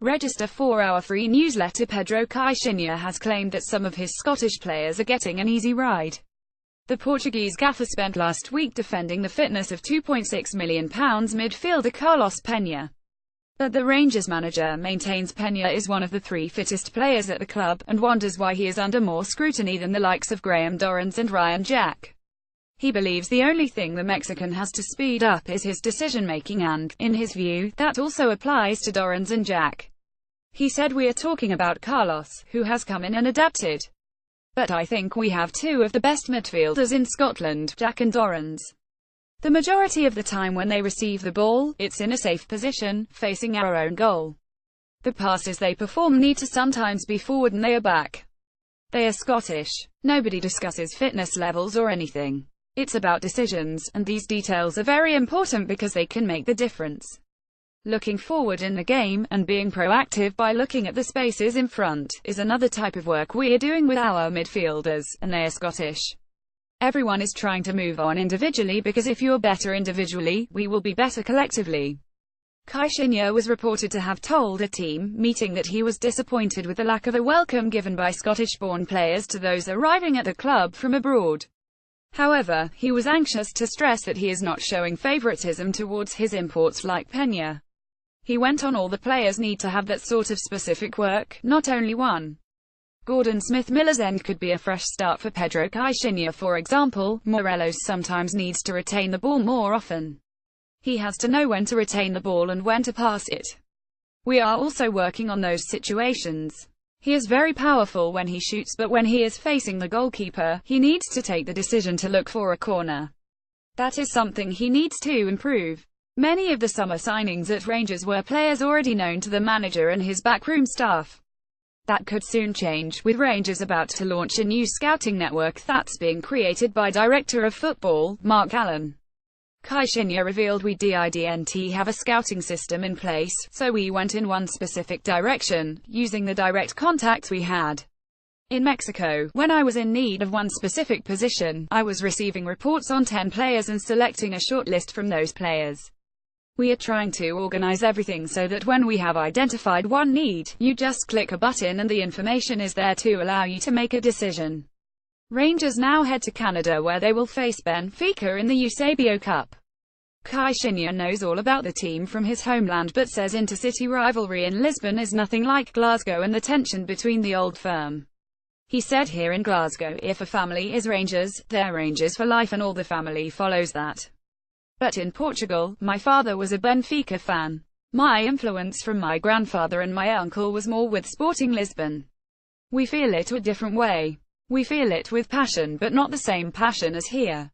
Register for our free newsletter. Pedro Caixinha has claimed that some of his Scottish players are getting an easy ride. The Portuguese gaffer spent last week defending the fitness of £2.6 million midfielder Carlos Peña. But the Rangers manager maintains Peña is one of the three fittest players at the club, and wonders why he is under more scrutiny than the likes of Graham Dorrans and Ryan Jack. He believes the only thing the Mexican has to speed up is his decision-making and, in his view, that also applies to Dorrans and Jack. He said, "We are talking about Carlos, who has come in and adapted. But I think we have two of the best midfielders in Scotland, Jack and Dorrans. The majority of the time when they receive the ball, it's in a safe position, facing our own goal. The passes they perform need to sometimes be forward and they are back. They are Scottish. Nobody discusses fitness levels or anything. It's about decisions, and these details are very important because they can make the difference. Looking forward in the game, and being proactive by looking at the spaces in front, is another type of work we are doing with our midfielders, and they are Scottish. Everyone is trying to move on individually because if you're better individually, we will be better collectively." Caixinha was reported to have told a team meeting that he was disappointed with the lack of a welcome given by Scottish-born players to those arriving at the club from abroad. However, he was anxious to stress that he is not showing favouritism towards his imports like Peña. He went on, all the players need to have that sort of specific work, not only one. Gordon Smith-Miller's end could be a fresh start for Pedro Caixinha. For example, Morelos sometimes needs to retain the ball more often. He has to know when to retain the ball and when to pass it. We are also working on those situations. He is very powerful when he shoots, but when he is facing the goalkeeper, he needs to take the decision to look for a corner. That is something he needs to improve. Many of the summer signings at Rangers were players already known to the manager and his backroom staff. That could soon change, with Rangers about to launch a new scouting network that's being created by Director of Football, Mark Allen. Caixinha revealed, "We didn't have a scouting system in place, so we went in one specific direction, using the direct contacts we had. In Mexico, when I was in need of one specific position, I was receiving reports on 10 players and selecting a short list from those players. We are trying to organize everything so that when we have identified one need, you just click a button and the information is there to allow you to make a decision." Rangers now head to Canada where they will face Benfica in the Eusebio Cup. Caixinha knows all about the team from his homeland but says intercity rivalry in Lisbon is nothing like Glasgow and the tension between the old firm. He said, "Here in Glasgow, if a family is Rangers, they're Rangers for life and all the family follows that. But in Portugal, my father was a Benfica fan. My influence from my grandfather and my uncle was more with Sporting Lisbon. We feel it a different way. We feel it with passion but not the same passion as here.